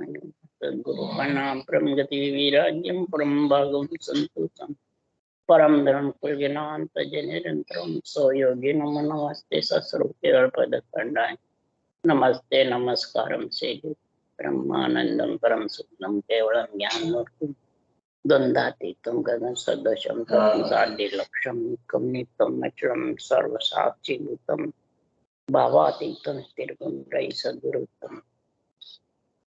सद्गुरु प्रणाम परम गति विराज्यम परम भागम संतोषम परम धर्म कुलजनांत निरंतरम सो योगी नमो नमस्ते सस्रूपे अर्पद खंडाय नमस्ते नमस्कारम से ब्रह्मानंदम परम सुखम केवलम ज्ञानमूर्ति द्वंद्वातीतम गगन सदृशम तम साध्य लक्ष्यम निकम नित्यम अचलम सर्वसाक्षिभूतम भावातीतम स्थिरगुण रही सद्गुरुतम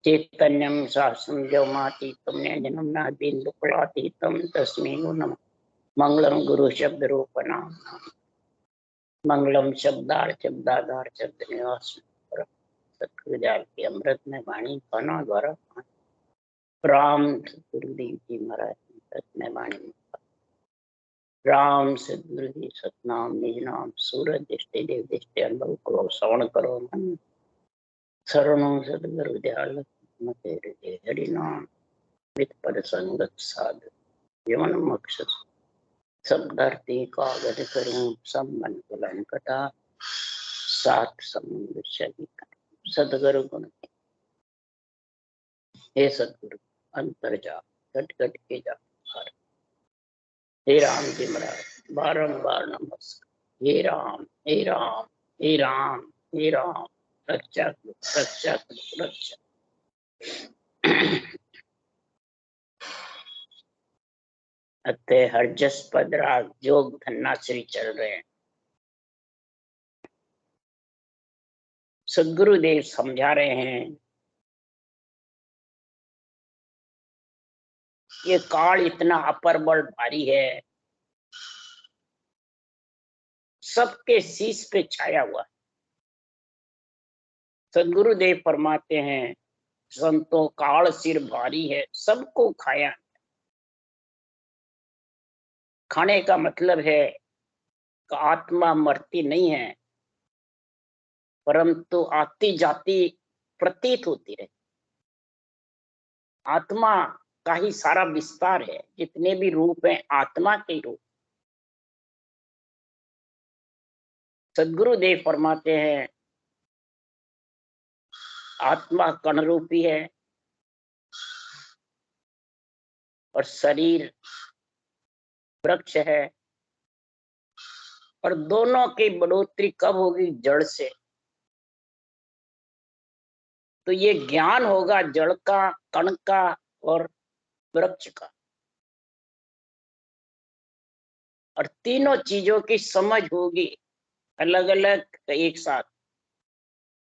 चैतन्यम शास्त्रम जमातीतम न्यायजनम नादीन्दुकुलातीतम तस्मै नमः मंगलम गुरु शब्द रूपनाम मंगलम शब्दाधार शब्द निवास सत्कृजाल की अमृत में वाणी पाना द्वारा राम सतगुरुदेव जी महाराज में वाणी राम सतगुरुदेव सतनाम निज नाम सूरज दृष्टि देव दृष्टि अनुभव करो श्रवण करो मन शरणों सदगुरु दयाल मते हरि नाम विद पद संगत साध जीवन मकसद सब धरती कागज करूं सब मन बुलंद कटा सात समुद्र शनि सदगुरु गुण हे सदगुरु अंतर जा घट घट के जा हे राम जी महाराज बारंबार नमस्कार हे राम हे राम हे राम हे राम रक्षा रक्षा रक्षा अतः हर जस पद राग जोग धन्नाश्री चल रहे हैं। सदगुरुदेव समझा रहे हैं ये काल इतना अपरबल भारी है, सबके शीश पे छाया हुआ है। सदगुरुदेव फरमाते हैं संतों काल सिर भारी है, सबको खाया। खाने का मतलब है कि आत्मा मरती नहीं है, परंतु आती जाती प्रतीत होती है। आत्मा का ही सारा विस्तार है, जितने भी रूप हैं आत्मा के रूप। सदगुरुदेव फरमाते हैं आत्मा कण रूपी है और शरीर वृक्ष है, और दोनों की बढ़ोतरी कब होगी? जड़ से। तो ये ज्ञान होगा जड़ का, कण का और वृक्ष का, और तीनों चीजों की समझ होगी अलग अलग एक साथ।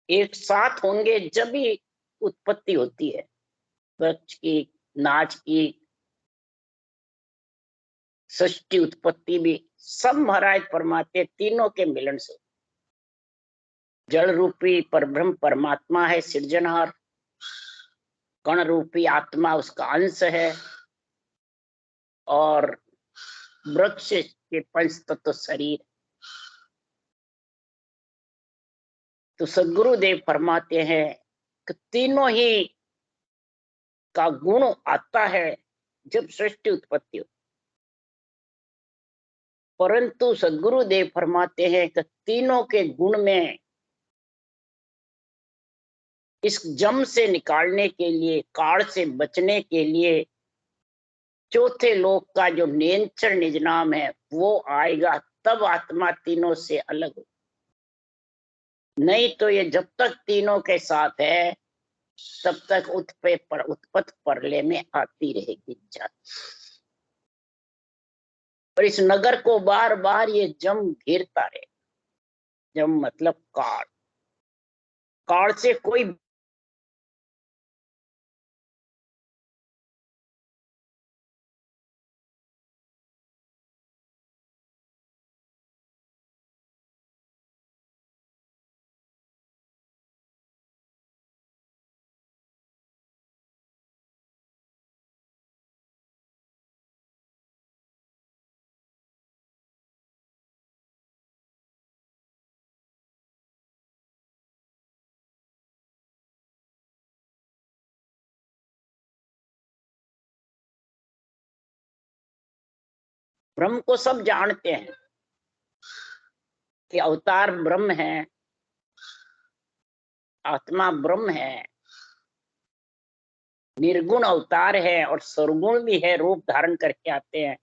एक साथ होंगे जब भी उत्पत्ति होती है वृक्ष की, नाच की, सृष्टि उत्पत्ति भी सब महाराज फरमाते तीनों के मिलन से। जड़ रूपी परब्रह्म परमात्मा है सृजनहार, कण रूपी आत्मा उसका अंश है, और वृक्ष के पंच तत्व शरीर। तो सदगुरुदेव फरमाते हैं कि तीनों ही का गुण आता है जब सृष्टि उत्पत्ति हो, परंतु सदगुरुदेव फरमाते हैं कि तीनों के गुण में इस जम से निकालने के लिए, काल से बचने के लिए चौथे लोक का जो नियंत्रण निज नाम है वो आएगा, तब आत्मा तीनों से अलग हो। नहीं तो ये जब तक तीनों के साथ है तब तक उत्पत्त परले में आती रहेगी जाती। और इस नगर को बार बार ये जम घेरता रहे। जम मतलब काल, काल से कोई ब्रह्म को सब जानते हैं कि अवतार ब्रह्म है, आत्मा ब्रह्म है, निर्गुण अवतार है और सर्वगुण भी है, रूप धारण करके आते हैं।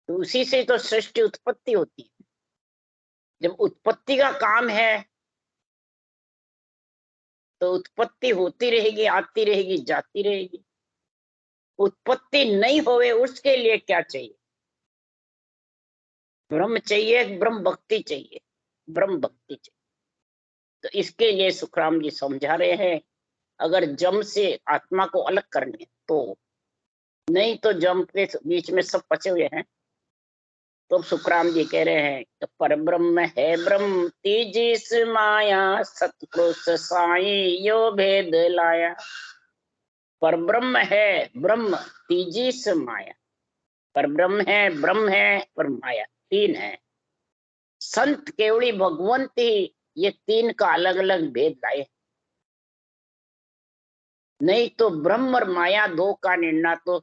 तो उसी से तो सृष्टि उत्पत्ति होती है। जब उत्पत्ति का काम है तो उत्पत्ति होती रहेगी, आती रहेगी, जाती रहेगी। उत्पत्ति नहीं होवे उसके लिए क्या चाहिए? ब्रह्म चाहिए, ब्रह्म भक्ति चाहिए, ब्रह्म भक्ति चाहिए। तो इसके लिए सुखराम जी समझा रहे हैं, अगर जम से आत्मा को अलग करने तो, नहीं तो जम के बीच में सब फंसे हुए हैं। तो सुखराम जी कह रहे हैं कि पर ब्रह्म है ब्रह्म तीजिस माया, सतपुरुष साई यो भेद लाया। पर ब्रह्म है ब्रह्म तीजिस माया, पर ब्रह्म है पर माया तीन है। संत केवड़ी भगवंत ही ये तीन का अलग अलग भेद लाए, नहीं तो ब्रह्म और माया दो का निर्णय तो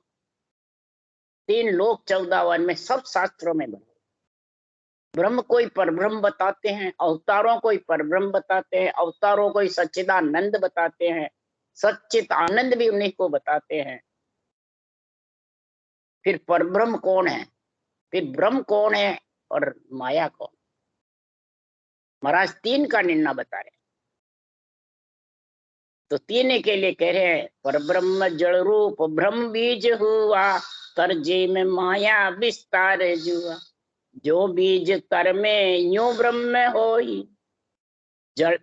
तीन लोक 14 वन में सब शास्त्रों में बना। ब्रह्म कोई परब्रह्म बताते हैं, अवतारों कोई परब्रह्म बताते हैं, अवतारों कोई सच्चिदानंद बताते हैं, सच्चित आनंद भी उन्हीं को बताते हैं। फिर परब्रह्म कौन है, फिर ब्रह्म कौन है और माया कौन? महाराज तीन का निर्णय बता रहे हैं। तो तीन के लिए कह रहे हैं, पर ब्रह्म जड़ रूप ब्रह्म बीज हुआ, तरजे में माया विस्तार जुआ। जो बीज तर में यूं ब्रह्म होई, जड़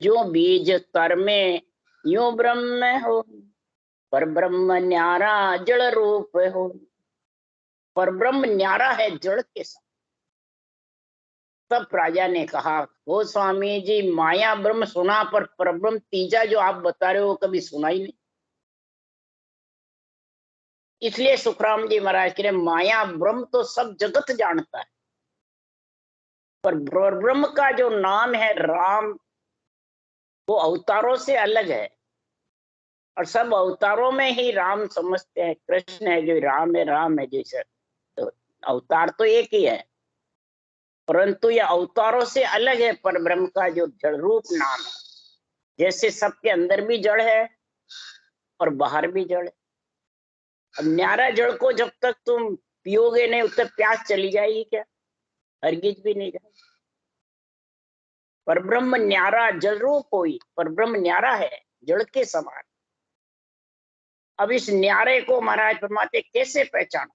जो बीज तर में यूं ब्रह्म हो, पर ब्रह्म न्यारा जड़ रूप हो। पर ब्रह्म न्यारा है जड़ के साथ। तब राजा ने कहा, ओ स्वामी जी, माया ब्रह्म सुना पर परब्रह्म तीजा जो आप बता रहे हो कभी सुना ही नहीं। इसलिए सुखराम जी महाराज कह रहे, माया ब्रह्म तो सब जगत जानता है, पर ब्रह्म का जो नाम है राम, वो अवतारों से अलग है। और सब अवतारों में ही राम समझते हैं, कृष्ण है जो राम है, राम है जैसे। तो अवतार तो एक ही है, परंतु यह अवतारों से अलग है। पर ब्रह्म का जो जड़ रूप नाम है, जैसे सबके अंदर भी जड़ है और बाहर भी जड़ है। अब न्यारा जड़ को जब तक तुम पियोगे नहीं, उस तक प्यास चली जाएगी क्या? हरगिज भी नहीं जाएगी। पर ब्रह्म न्यारा जड़ रूप होई, पर ब्रह्म न्यारा है जड़ के समान। अब इस न्यारे को महाराज फरमाते कैसे पहचानो?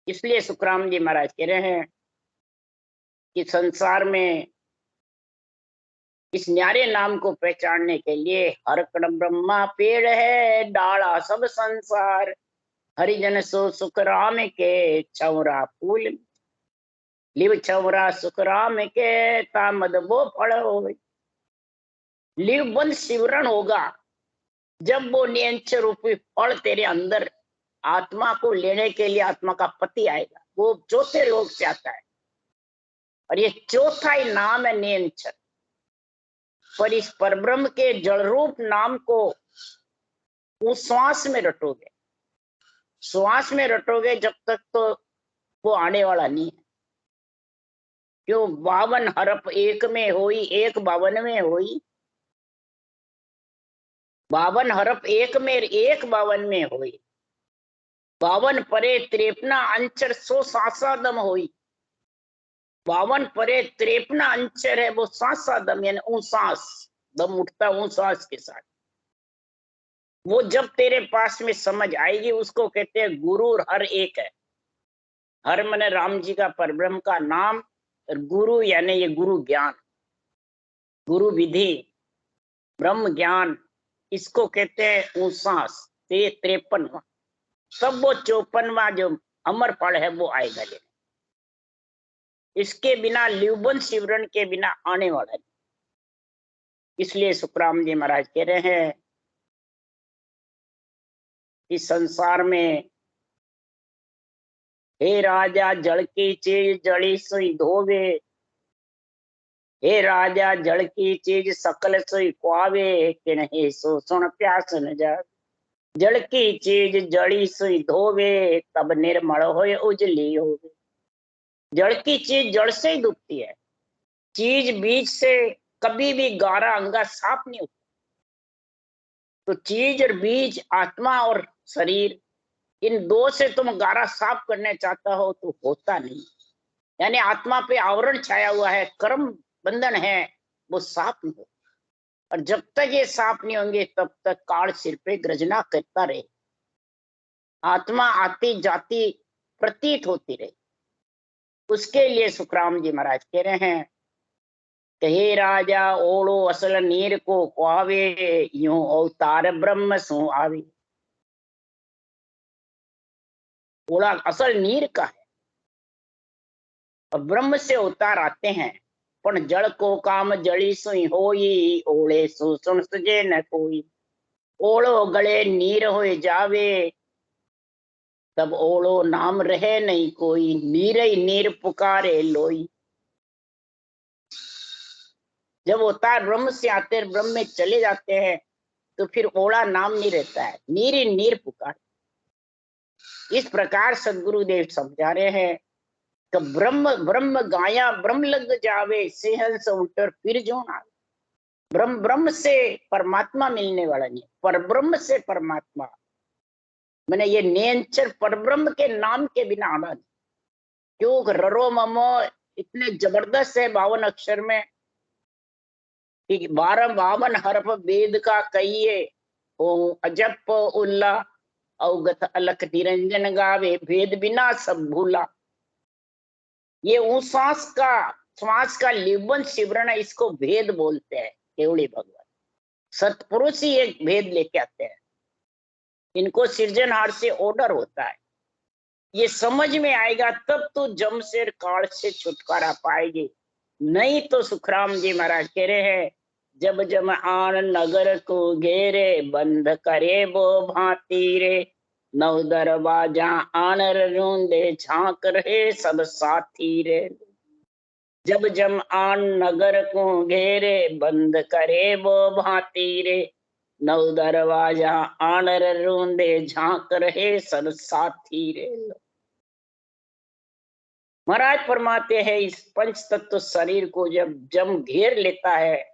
इसलिए सुखराम जी महाराज कह रहे हैं कि संसार में इस न्यारे नाम को पहचानने के लिए, हर कण ब्रह्मा पेड़ है, डाला सब संसार, हरिजन सो सुख राम के, चौरा फूल लिव चौरा सुख राम के, तामद वो फल हो। लिव बंद शिवरण होगा जब वो नियंच रूपी फल तेरे अंदर आत्मा को लेने के लिए आत्मा का पति आएगा। वो चौथे लोक से आता है और ये चौथा ही नाम है नियंचर। पर इस परब्रह्म के जड़ रूप नाम को उस श्वास में रटोगे, श्वास में रटोगे जब तक, तो वो आने वाला नहीं है। क्यों? 52 हरफ एक में होई, एक 52 में होई। 52 हरफ एक में, एक 52 में होई। 52 परे 53 अंचर सो सासा दम होई। 52 परे 53 अंचर है, वो सासा दम यानी ऊंसास, दम उठता ऊंसास के साथ। वो जब तेरे पास में समझ आएगी, उसको कहते हैं गुरु हर एक है। हर मने राम जी का परब्रह्म का नाम, और गुरु यानी ये गुरु ज्ञान, गुरु विधि, ब्रह्म ज्ञान, इसको कहते हैं ऊंसास। 53वां, तब वो 54वां जो अमर फल है वो आएगा। इसके बिना लिवबंद शिवरण के बिना आने वाला है। इसलिए सुखराम जी महाराज कह रहे हैं, इस संसार में हे राजा जड़ की चीज जड़ी सुई धोवे, हे राजा जड़ की चीज सकल सुई खुआवे, कि नहीं सो सुन प्यास न जा। जड़ की चीज जड़ी सुई धोवे, तब निर्मल होए उजली होवे। जड़ की चीज जड़ से ही डूबती है, चीज बीज से कभी भी गारा अंगा साफ नहीं होता। तो चीज और बीज, आत्मा और शरीर, इन दो से तुम गारा साफ करने चाहता हो तो होता नहीं। यानी आत्मा पे आवरण छाया हुआ है, कर्म बंधन है, वो साफ नहीं हो। और जब तक ये साफ नहीं होंगे तब तक काल सिर पे गर्जना करता रहे, आत्मा आती जाती प्रतीत होती रहे। उसके लिए सुखराम जी महाराज कह रहे हैं, कहे राजा ओढ़ो असल नीर को कुआवे, यूं अवतार ब्रह्म सु आवे। ओढ़ा असल नीर का है और ब्रह्म से अवतार आते हैं। पण जड़ को काम जड़ी सुई होई, ओढ़े सु सुन सजे न कोई। ओढ़ो गले नीर हो जावे, तब ओढ़ो नाम रहे नहीं कोई। नीर ही नीर पुकारे लोई। जब अवतार ब्रह्म से आते हैं, ब्रह्म में चले जाते हैं, तो फिर ओढ़ा नाम नहीं रहता है, नीर ही नीर पुकार। इस प्रकार सदगुरुदेव समझा रहे हैं कि ब्रह्म ब्रह्म गाया ब्रह्म लग जावे, सेहंस उतर फिर जो ना। ब्रह्म ब्रह्म से परमात्मा मिलने वाला नहीं, पर ब्रह्म से परमात्मा। मैंने ये नेचर पर ब्रह्म के नाम के बिना आना नहीं। क्यों ररो ममो इतने जबरदस्त है 52 अक्षर में कि 52 हरफ वेद का कहिए। ओ अजप उल्ला अवगत अलख निरंजन गावे, भेद बिना सब भूला। ये श्वास का लिबन शिवरण, इसको भेद बोलते हैं। केवड़ी भगवान सतपुरुष ही एक भेद लेके आते हैं। इनको सृजनहार से ऑर्डर होता है। ये समझ में आएगा तब तो जमशेर काल से छुटकारा पाएगी, नहीं तो सुखराम जी महाराज कह रहे हैं, जब जम आन नगर को घेरे, बंद करे वो भांति रे। नव दरवाजा आन रूंदे, झांक रहे सब साथी रे। जब जम आन नगर को घेरे, बंद करे वो भांति रे। नव दरवाजा आन रूंदे, झांक रहे सब साथी रे। महाराज फरमाते हैं, इस पंच तत्व शरीर को जब जम घेर लेता है,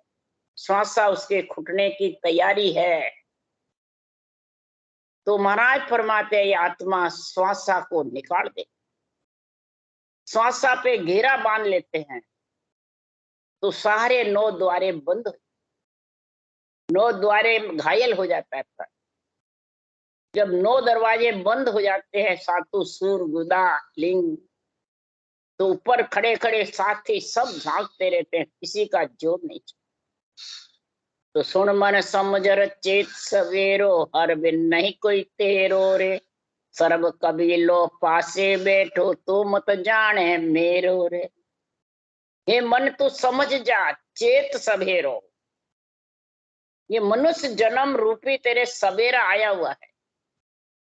श्वासा उसके घुटने की तैयारी है, तो महाराज फरमाते हैं, ये आत्मा श्वासा को निकाल दे। श्वासा पे घेरा बांध लेते हैं तो सारे 9 द्वारे बंद, 9 द्वारे घायल हो जाता है। पर जब 9 दरवाजे बंद हो जाते हैं, सातु सूर गुदा लिंग, तो ऊपर खड़े खड़े साथी सब झांकते रहते हैं, किसी का जोर नहीं। तो सुन मन समझर चेत सवेरो, हर बिन नहीं कोई तेरो रे। सर्व कबीलो पासे बैठो, तो मत जाने मेरो रे। हे मन तू समझ जा, चेत सवेरो। ये मनुष्य जन्म रूपी तेरे सवेरा आया हुआ है,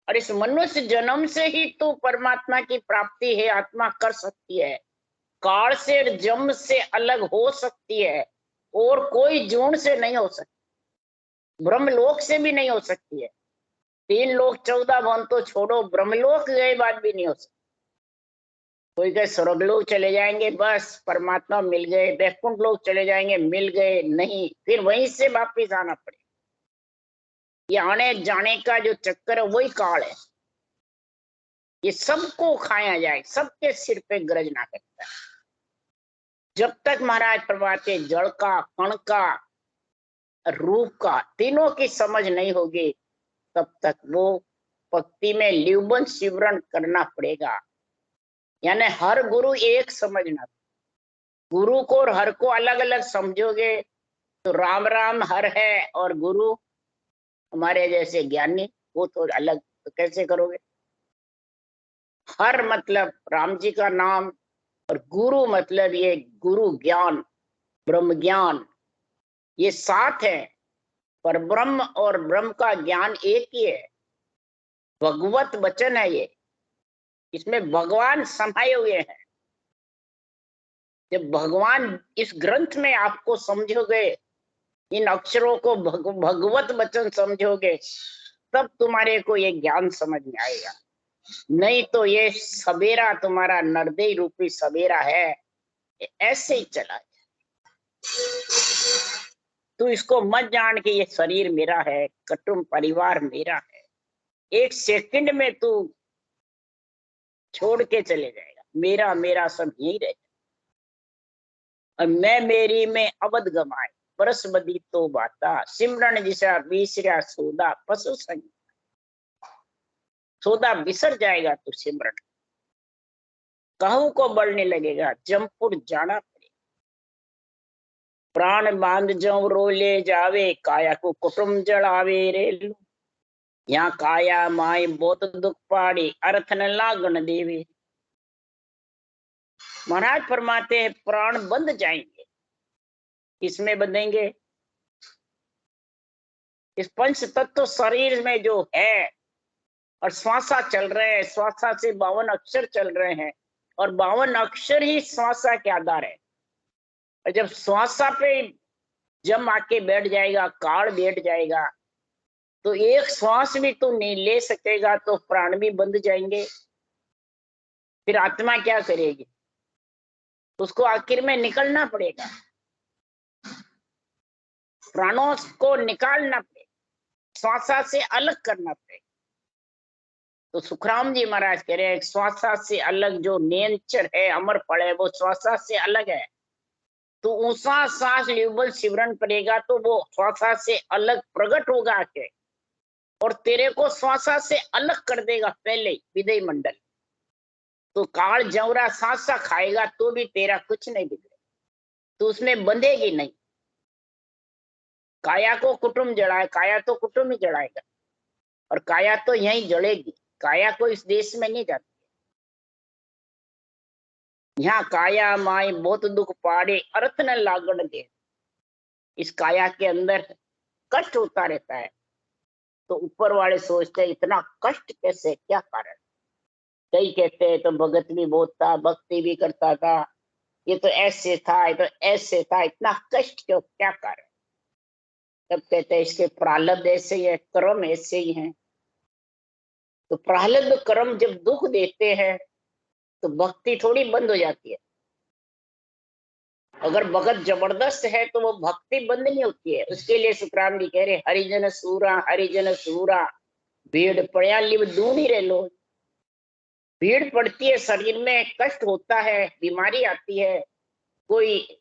और इस मनुष्य जन्म से ही तू परमात्मा की प्राप्ति है, आत्मा कर सकती है। काल से जम से अलग हो सकती है, और कोई जून से नहीं हो सकती, ब्रह्मलोक से भी नहीं हो सकती है। 3 लोक 14 भवन तो छोड़ो, ब्रह्मलोक गए बात भी नहीं हो सकती। कोई कहे स्वर्गलोक चले जाएंगे, बस परमात्मा मिल गए, वैकुंठ लोक चले जाएंगे, मिल गए, नहीं, फिर वहीं से वापिस आना पड़े। ये आने जाने का जो चक्कर है वही काल है। ये सबको खाया जाए, सबके सिर पे गरजना करता है। जब तक महाराज प्रभाते जड़ का, कण का, रूप का, तीनों की समझ नहीं होगी, तब तक वो भक्ति में लिवबन शिवरण करना पड़ेगा। यानी हर गुरु एक समझना। गुरु को और हर को अलग अलग समझोगे तो राम राम हर है, और गुरु हमारे जैसे ज्ञानी वो तो अलग, तो कैसे करोगे? हर मतलब राम जी का नाम, और गुरु मतलब ये गुरु ज्ञान, ब्रह्म ज्ञान, ये साथ है। पर ब्रह्म और ब्रह्म का ज्ञान एक ही है, भगवत वचन है ये, इसमें भगवान समाये हुए हैं। जब भगवान इस ग्रंथ में आपको समझोगे, इन अक्षरों को भगवत वचन समझोगे, तब तुम्हारे को ये ज्ञान समझ में आएगा। नहीं तो ये सवेरा तुम्हारा नरदेह रूपी सवेरा है, ऐसे ही चला जाए। तू इसको मत जान कि ये शरीर मेरा है, कुटुंब परिवार मेरा है। एक सेकंड में तू छोड़ के चले जाएगा, मेरा मेरा सब यही रहेगा। और मैं मेरी में अवध गमाए, परस बदी तो बाता, सिमरन जिसा बीसरा सौदा पशु संग। सौदा बिसर जाएगा तू सिमरन, कहूं को बढ़ने लगेगा, जमपुर जाना पड़ेगा। प्राण बांध जो रो ले जावे, काया को कुटुंब जड़ावे रे लू। यहाँ काया माई बहुत दुख पाड़ी, अर्थ न लागन देवे। महाराज फरमाते हैं प्राण बंध जाएंगे। किसमें बंधेंगे? इस पंच तत्व शरीर में जो है, और श्वासा चल रहे हैं, श्वासा से 52 अक्षर चल रहे हैं, और 52 अक्षर ही श्वासा के आधार है। और जब श्वासा पे जम आके बैठ जाएगा, काल बैठ जाएगा, तो एक श्वास भी तो नहीं ले सकेगा, तो प्राण भी बंध जाएंगे। फिर आत्मा क्या करेगी? उसको आखिर में निकलना पड़ेगा, प्राणों को निकालना पड़ेगा, श्वासा से अलग करना पड़ेगा। तो सुखराम जी महाराज कह रहे हैं श्वासा से अलग जो नेचर है, अमर फल है, वो श्वासा से अलग है। तो ऊंचा सांस युगल सिमरन पड़ेगा, तो वो श्वासा से अलग प्रकट होगा आके, और तेरे को श्वासा से अलग कर देगा पहले विदय मंडल। तो काल जवरा सांसा खाएगा तो भी तेरा कुछ नहीं बिगड़ेगा, तो उसमें बंधेगी नहीं। काया को कुटुंब जड़ाए, काया तो कुटुंब ही जड़ाएगा, और काया तो यहीं जड़ेगी। काया को इस देश में नहीं जाती। यहाँ काया माई बहुत दुख पाड़े, अर्थ न लागण दे। इस काया के अंदर कष्ट होता रहता है, तो ऊपर वाले सोचते हैं इतना कष्ट कैसे, क्या कारण? कई कहते हैं तो भगत भी बहुत था, भक्ति भी करता था, ये तो ऐसे था, ये तो ऐसे था, इतना कष्ट क्यों, क्या कारण? तब कहते हैं इसके प्रारब्ध ऐसे ही है, कर्म ऐसे ही हैं। तो प्रारब्ध कर्म जब दुख देते हैं तो भक्ति थोड़ी बंद हो जाती है। अगर भगत जबरदस्त है तो वो भक्ति बंद नहीं होती है। उसके लिए सुखराम जी कह रहे हरिजन सूरा भीड़ पड़या लिव दूनी रे लो। भीड़ पड़ती है, शरीर में कष्ट होता है, बीमारी आती है, कोई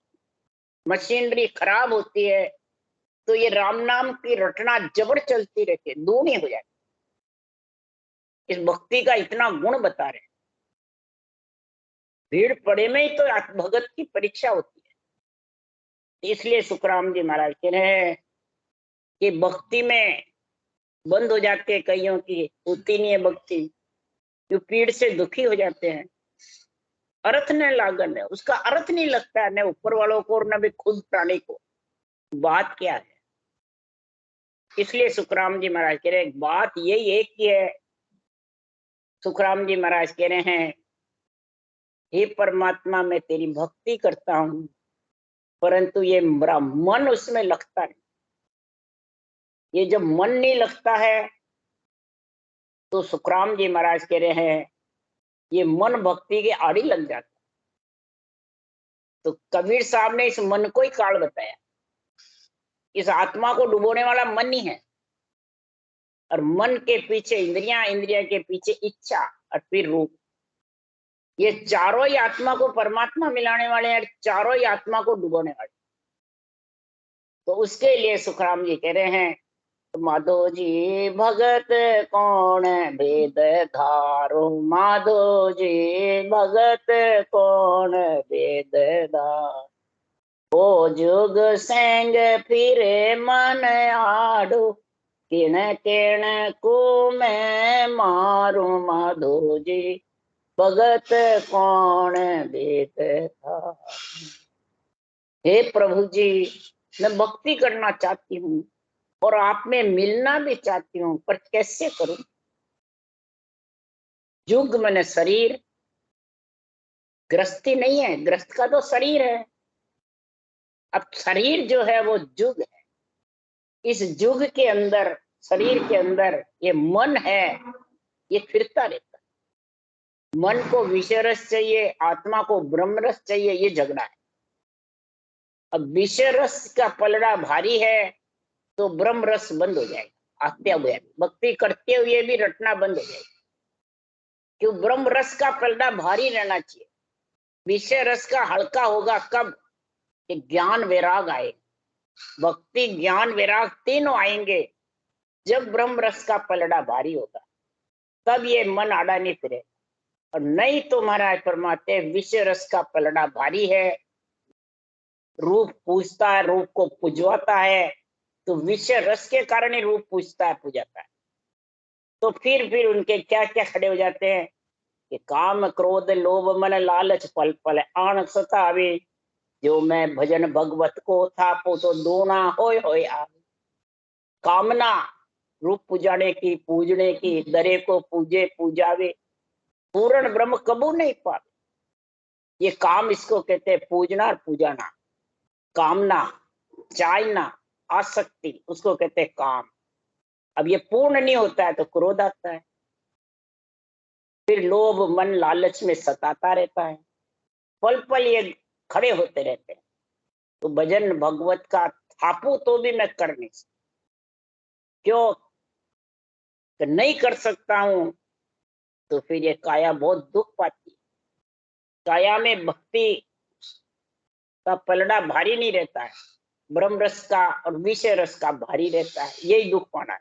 मशीनरी खराब होती है, तो ये राम नाम की रटना जबर चलती रहती है, दूनी हो जाती। इस भक्ति का इतना गुण बता रहे। भीड़ पड़े में ही तो भगत की परीक्षा होती है। इसलिए सुखराम जी महाराज कह रहे हैं कि भक्ति में बंद हो जाते हैं, कईयों की होती नहीं है भक्ति, जो पीड़ से दुखी हो जाते हैं। अर्थ न लागन है, उसका अर्थ नहीं लगता है, न ऊपर वालों को और न भी खुद प्राणी को। बात क्या है? इसलिए सुखराम जी महाराज कह रहे हैं बात यही एक ही है। सुखराम जी महाराज कह रहे हैं हे परमात्मा, मैं तेरी भक्ति करता हूं, परंतु ये मेरा मन उसमें लगता नहीं। ये जब मन नहीं लगता है तो सुखराम जी महाराज कह रहे हैं ये मन भक्ति के आड़ी लग जाता। तो कबीर साहब ने इस मन को ही काल बताया। इस आत्मा को डुबोने वाला मन ही है, और मन के पीछे इंद्रियां, इंद्रिया के पीछे इच्छा, और फिर रूप। ये चारों ही आत्मा को परमात्मा मिलाने वाले हैं, चारों ही आत्मा को डुबोने वाले। तो उसके लिए सुखराम जी कह रहे हैं माधो जी भगत कौन भेद धारो, माधो जी भगत कौन भेद धारो। ओ जुग संग फिरे मन आडो, किण किण को मैं मारू, माधो जी भगत कौन भेद धारो। हे प्रभु जी, मैं भक्ति करना चाहती हूँ और आप में मिलना भी चाहती हूँ, पर कैसे करूं? युग मैंने शरीर, ग्रस्ती नहीं है, ग्रस्त का तो शरीर है। अब शरीर जो है वो जुग है। इस जुग के अंदर, शरीर के अंदर ये मन है, ये फिरता रहता है। मन को विषय रस चाहिए, आत्मा को ब्रह्म रस चाहिए, ये झगड़ा है। अब विषय रस का पलड़ा भारी है तो ब्रह्म रस बंद हो जाएगा, आते हुए भक्ति करते हुए भी रटना बंद हो जाएगा। क्यों? ब्रह्म रस का पलड़ा भारी रहना चाहिए। विषय रस का हल्का होगा कब? कि ज्ञान वैराग आए, भक्ति ज्ञान वैराग तीनों आएंगे। जब ब्रह्म रस का पलड़ा भारी होगा तब ये मन आड़ा नहीं फिरे। और नहीं तो महाराज फरमाते विषय रस का पलड़ा भारी है, रूप पूजता है, रूप को पुजवाता है, तो विषय रस के कारण ही रूप पूजता है, पूजाता है। तो फिर उनके क्या क्या खड़े हो जाते हैं कि काम क्रोध लोभ मन लालच पल पल आन सतावे, जो मैं भजन भगवत को थापो तो दोना होय आवे। कामना रूप पुजाने की, पूजने की, दरे को पूजे पूजावे, पूर्ण ब्रह्म कबू नहीं पावे। ये काम इसको कहते हैं, पूजना और पूजाना। कामना, चाहना, आसक्ति, उसको कहते हैं काम। अब ये पूर्ण नहीं होता है तो क्रोध आता है, फिर लोभ मन लालच में सताता रहता है, पल पल ये खड़े होते रहते हैं। तो भजन भगवत का थापू तो भी मैं कर नहीं सकता। क्यों? तो नहीं कर सकता हूं तो फिर ये काया बहुत दुख पाती है। काया में भक्ति का पलड़ा भारी नहीं रहता है, ब्रह्म रस का और विषय रस का भारी रहता है, यही दुख पाना है।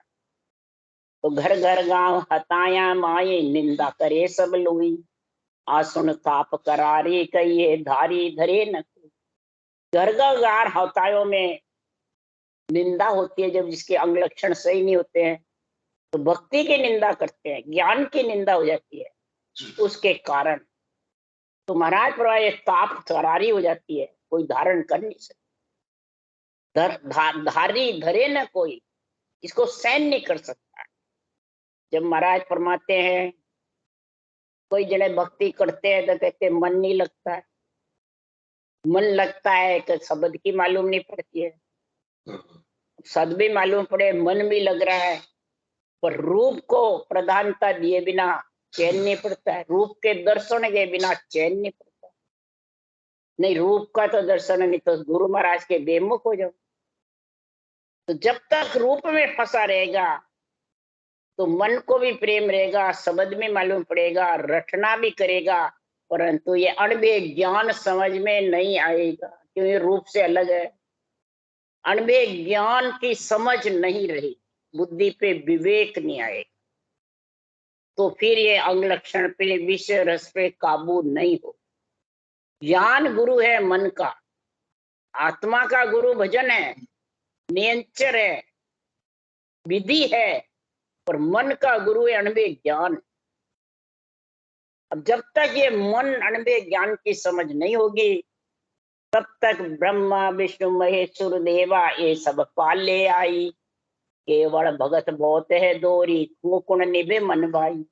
तो घर घर गांव हताया माए, निंदा करे सब लोई, आसुन ताप करारी कहिए धारी धरे न। घर घर गांव हतायों में निंदा होती है, जब जिसके अंग लक्षण सही नहीं होते हैं तो भक्ति की निंदा करते हैं, ज्ञान की निंदा हो जाती है उसके कारण। तो महाराज प्रभा ये ताप करारी हो जाती है, कोई धारण कर नहीं सकता, धारी धरे न कोई, इसको सहन नहीं कर सकता। जब महाराज फरमाते हैं कोई जने भक्ति करते हैं तो कहते मन नहीं लगता है, मन लगता है कि शब्द की मालूम नहीं पड़ती है, शब्द भी मालूम पड़े, मन भी लग रहा है, पर रूप को प्रधानता दिए बिना चैन नहीं पड़ता है, रूप के दर्शन के बिना चैन नहीं पड़ता। नहीं, रूप का तो दर्शन नहीं तो गुरु महाराज के बेमुख हो जाओ। तो जब तक रूप में फंसा रहेगा तो मन को भी प्रेम रहेगा, शब्द में मालूम पड़ेगा, रटना भी करेगा, परंतु ये अणबे ज्ञान समझ में नहीं आएगा, क्योंकि रूप से अलग है। अणबे ज्ञान की समझ नहीं रही, बुद्धि पे विवेक नहीं आएगा, तो फिर ये अंग लक्षण पे विषय रस पे काबू नहीं हो। ज्ञान गुरु है मन का, आत्मा का गुरु भजन है, नियंचर है, विधि है, और मन का गुरु है अणबे ज्ञान। अब जब तक ये मन अणबे ज्ञान की समझ नहीं होगी तब तक ब्रह्मा विष्णु महेश्वर देवा ये सब पाले आई, केवल भगत बहुत है दोरी कुण निभे मन भाई।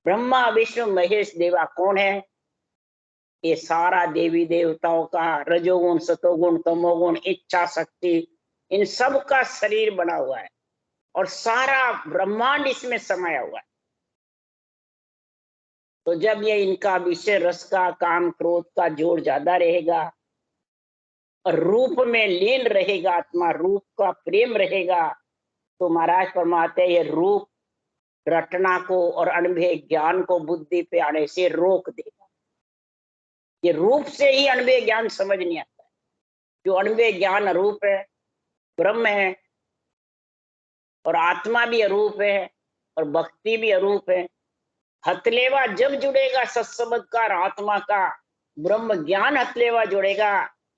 ब्रह्मा विष्णु महेश देवा कौन है? ये सारा देवी देवताओं का रजोगुण सतोगुण तमोगुण इच्छा शक्ति, इन सब का शरीर बना हुआ है और सारा ब्रह्मांड इसमें समाया हुआ है। तो जब ये इनका विषय रस का काम क्रोध का जोर ज्यादा रहेगा और रूप में लीन रहेगा, आत्मा रूप का प्रेम रहेगा, तो महाराज फरमाते ये रूप रटना को और अणभे ज्ञान को बुद्धि पे आने से रोक देगा। ये रूप से ही अणभे ज्ञान समझ नहीं आता है, जो अणभे ज्ञान अरूप है, ब्रह्म है, और आत्मा भी अरूप है और भक्ति भी अरूप है। हथलेवा जब जुड़ेगा सत्समझकार आत्मा का, ब्रह्म ज्ञान हथलेवा जुड़ेगा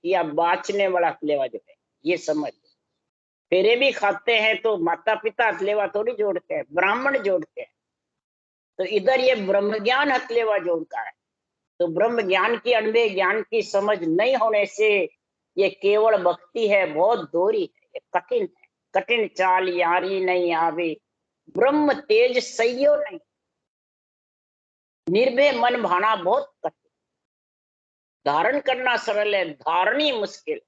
या बाचने वाला हथलेवा जुड़ेगा, ये समझ। फेरे भी खाते हैं तो माता पिता हथलेवा थोड़ी जोड़ते हैं, ब्राह्मण जोड़ते हैं। तो इधर ये ब्रह्म ज्ञान हथलेवा जोड़ता है। तो ब्रह्म ज्ञान की अणबे ज्ञान की समझ नहीं होने से ये केवल भक्ति है, बहुत दोरी है, कठिन है, कठिन चाल यारी नहीं आवे, ब्रह्म तेज सहियो नहीं, निर्भय मन भाना बहुत कठिन, धारण करना सरल है, धारणी मुश्किल।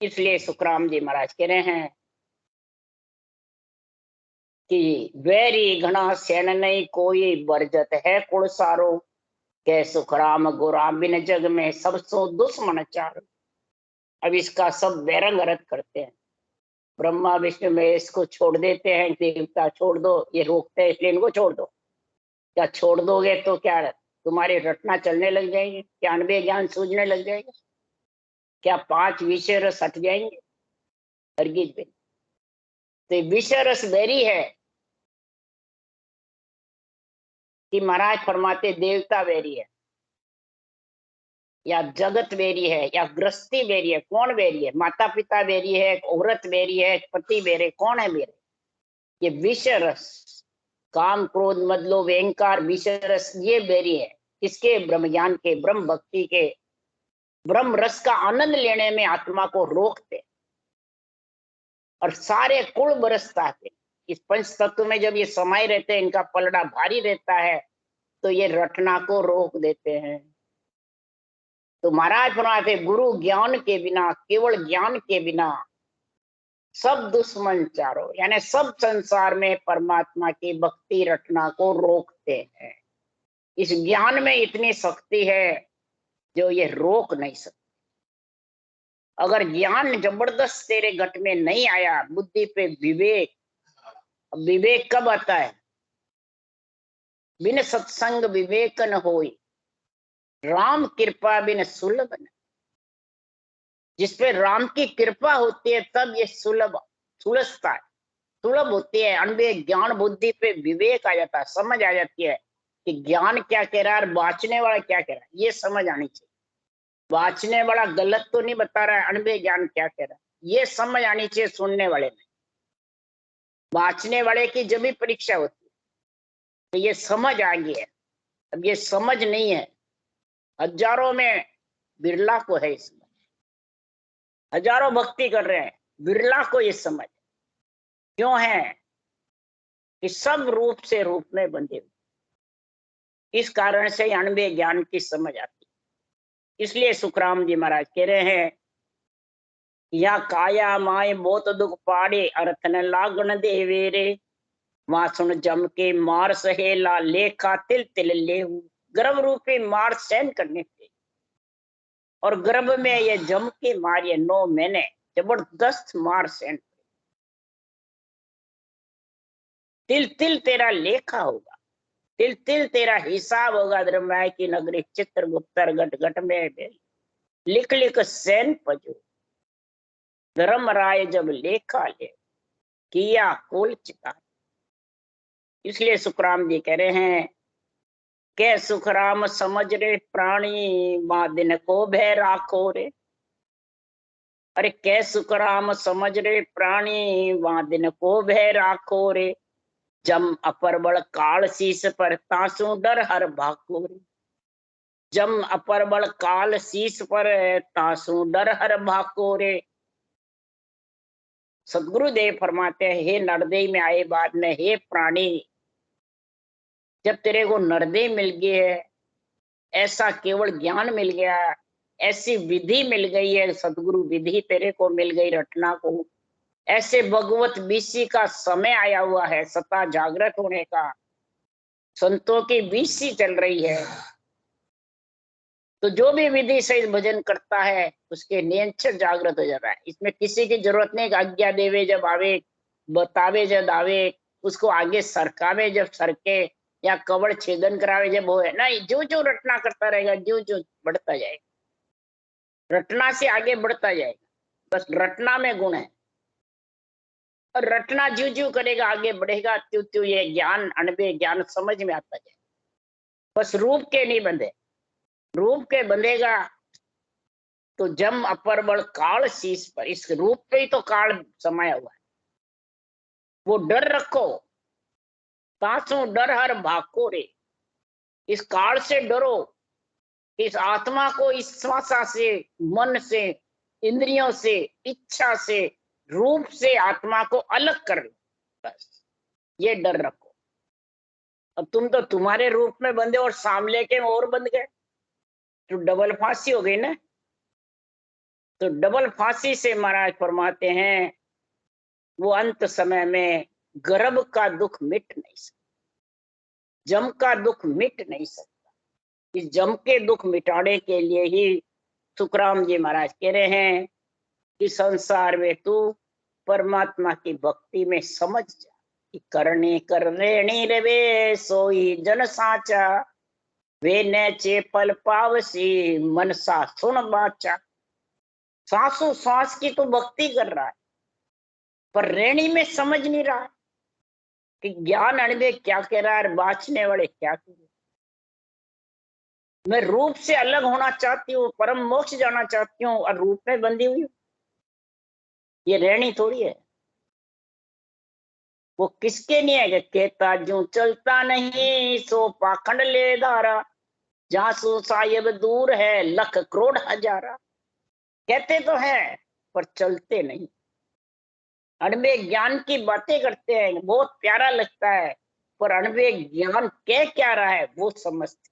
इसलिए सुखराम जी महाराज कह रहे हैं कि वैरी घना सैन नहीं कोई, बरजत है कुल सारो, कै सुख राम गोराम बिन जग में सब सो दुश्मन चार। अब इसका सब बैरंग अर्थ करते हैं। ब्रह्मा विष्णु महेश को छोड़ देते हैं, देवता छोड़ दो, ये रोकते हैं इसलिए इनको छोड़ दो। क्या छोड़ दोगे तो क्या तुम्हारी रटना चलने लग जाएगी? क्या अनबे ज्ञान सूझने लग जाएगा? क्या 5 विषय रस हट जाएंगे? हरगिज भी। तो विषय रस बैरी है कि महाराज फरमाते देवता बैरी है, या जगत बेरी है, या गृहस्थी बेरी है। कौन बेरी है? माता पिता बेरी है, औरत बेरी है, पति बेरे, कौन है बेरे? ये विषय रस, काम क्रोध मद लोभ अहंकार, विषय रस, ये बेरी है। किसके? ब्रह्म ज्ञान के, ब्रह्म भक्ति के, ब्रह्म रस का आनंद लेने में आत्मा को रोकते और सारे कुल बरसता है। इस पंच तत्व में जब ये समाये रहते हैं, इनका पलड़ा भारी रहता है, तो ये रटना को रोक देते हैं। तो महाराज फरमाते गुरु ज्ञान के बिना, केवल ज्ञान के बिना सब दुश्मन चारों, यानी सब संसार में परमात्मा की भक्ति रटना को रोकते हैं। इस ज्ञान में इतनी शक्ति है जो ये रोक नहीं सकते। अगर ज्ञान जबरदस्त तेरे घट में नहीं आया, बुद्धि पे विवेक, विवेक कब आता है? बिन सत्संग विवेक न होई, राम कृपा बिन सुलभ न। जिस पे राम की कृपा होती है तब ये सुलभ, सुलझता है, सुलभ होती है। अनबे ज्ञान बुद्धि पे विवेक आ जाता है, समझ आ जाती है कि ज्ञान क्या कह रहा है, बाँचने वाला क्या कह रहा है, ये समझ आनी चाहिए। बाँचने वाला गलत तो नहीं बता रहा है, अनबे ज्ञान क्या कह रहा है, ये समझ आनी चाहिए सुनने वाले में। बाँचने वाले की जब भी परीक्षा होती है तो ये समझ आ गई है। अब ये समझ नहीं है, हजारों में बिरला को है इसमें, हजारों भक्ति कर रहे हैं, बिरला को ये समझ। क्यों है? कि सब रूप से रूप में बंधे हुए, इस कारण से अनबे ज्ञान की समझ आती। इसलिए सुखराम जी महाराज कह रहे हैं, या काया माए बहुत दुख पाड़े, अर्थ न लागन देवे रे, वहां सुन जम के मार सहेला, लेखा तिल तिल लेहू। गर्भ रूपी मार सहन करने के, और गर्भ में ये जम के मार, ये 9 महीने जबरदस्त मार सहन। तिल तिल तेरा लेखा होगा, तिल तिल तेरा हिसाब होगा। धर्मराय की नगरी चित्रगुप्तर घट घट में लिख लिख सैन पजो, धर्मराय जब लेखा ले, किया कोल चिता। इसलिए सुखराम जी कह रहे हैं, के सुखराम समझ रे प्राणी, माँ दिन को भय राखो रे। अरे कै सुखराम समझ रे प्राणी, वहां दिन को भय राखो रे। जम अपर बड़ काल शीस पर, तासु डर हर भाको रे। जम अपर बड़ काल शीस पर, तासु डर हर भाको रे। सदगुरुदेव फरमाते हैं, हे नरदेह में आए बाद में, हे प्राणी, जब तेरे को नरदेह मिल गई है, ऐसा केवल ज्ञान मिल गया, ऐसी विधि मिल गई है, सदगुरु विधि तेरे को मिल गई रटना को, ऐसे भगवत बीसी का समय आया हुआ है, सता जागृत होने का, संतों की बीसी चल रही है। तो जो भी विधि से भजन करता है उसके नियंत्रण जागृत हो जाता है। इसमें किसी की जरूरत नहीं, आज्ञा देवे जब आवे, बतावे जब आवे, उसको आगे सरकावे जब सरके, या कवड़ छेदन करावे जब हो, नहीं, जो जो रटना करता रहेगा, जो जो बढ़ता जाएगा, रटना से आगे बढ़ता जाएगा। बस रटना में गुण है, और रटना ज्यू ज्यू करेगा आगे बढ़ेगा, त्यों त्यों ये ज्ञान, अनबे ज्ञान समझ में आता जाए। बस रूप के नहीं बंधे, रूप के बंधेगा तो जम अपर बड़ काल शीश पर, इस रूप पे ही तो काल समाया हुआ है। वो डर रखो, तासु डर हर भाको रे। इस काल से डरो, इस आत्मा को इस श्वासा से, मन से, इंद्रियों से, इच्छा से, रूप से आत्मा को अलग कर लो, बस ये डर रखो। अब तुम तो तुम्हारे रूप में बंधे और सामने के और बंध गए, तो डबल फांसी हो गई ना। तो डबल फांसी से महाराज फरमाते हैं, वो अंत समय में गर्भ का दुख मिट नहीं सकता, जम का दुख मिट नहीं सकता, इस जम के दुख मिटाने के लिए ही सुखराम जी महाराज कह रहे हैं कि संसार में तू परमात्मा की भक्ति में समझ जा कि करने कर रेणी रवे सोई जन साचा वे न चेपल पावसी मनसा सुन बाचा। सांसों सांस की तो भक्ति कर रहा है पर रेणी में समझ नहीं रहा कि ज्ञान अनुभव क्या कह रहा है, बाँचने वाले क्या कह रहे। मैं रूप से अलग होना चाहती हूँ, परम मोक्ष जाना चाहती हूँ और रूप में बंधी हुई हूँ, ये रेणी थोड़ी है। वो किसके नहीं है कि कहता जो चलता नहीं सो पाखंड ले धारा, जहां सो साहिब दूर है लख करोड़ हजारा। कहते तो हैं पर चलते नहीं, अणवे ज्ञान की बातें करते हैं, बहुत प्यारा लगता है, पर अणवे ज्ञान कह क्या रहा है वो समझते।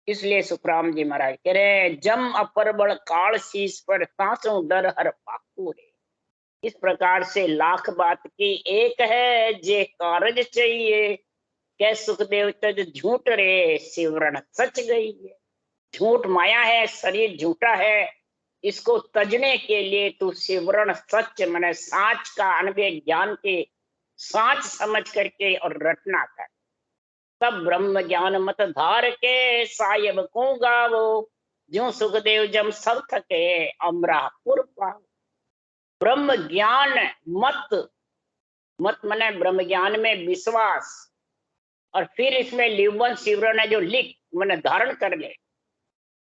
इसलिए सुखराम जी महाराज कह रहे हैं जम अपर बड़ काल शीश पर सांसों डर हर पाकू रे। इस प्रकार से लाख बात की एक है जे कारज चाहिए, कै सुखदेव तज झूठ रे सिवरण सच गई है। झूठ माया है, शरीर झूठा है, इसको तजने के लिए तू सिवरण सच माने साच का अनुभव ज्ञान के साच समझ करके और रटना कर। तब ब्रह्म ज्ञान मत धार के सायब को गावो, जो सुखदेव जम सब थके अमरापुर पाओ। ब्रह्म ज्ञान मत, मत मने ब्रह्म ज्ञान में विश्वास, और फिर इसमें लिवन सिवरण है जो लिख मैंने धारण कर ले,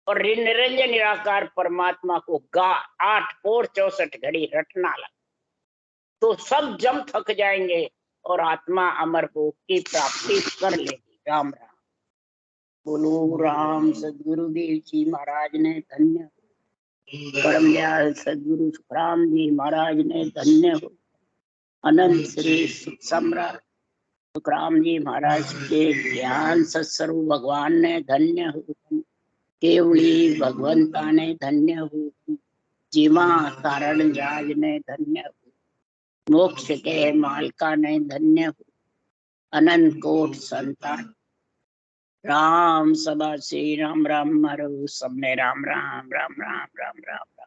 और निरंजन निराकार परमात्मा को गा 8 और 64 घड़ी रटना लग, तो सब जम थक जाएंगे और आत्मा अमर भोग की प्राप्ति कर लेगी। राम राम। बोलो राम। सदगुरुदेव जी महाराज ने धन्य, परम दयाल सदगुरु सुखराम जी महाराज ने धन्य हो। अनंत श्री सुख सम्राट सुखराम जी महाराज के ज्ञान सत्स्वरूप भगवान ने धन्य हो। केवली भगवंता ने धन्य हो। जीवा कारण राज ने धन्य हो। मोक्ष के मालका ने धन्य हो। अनंत कोट संतान राम सभा श्री राम राम मरु सबने राम राम राम राम राम राम राम।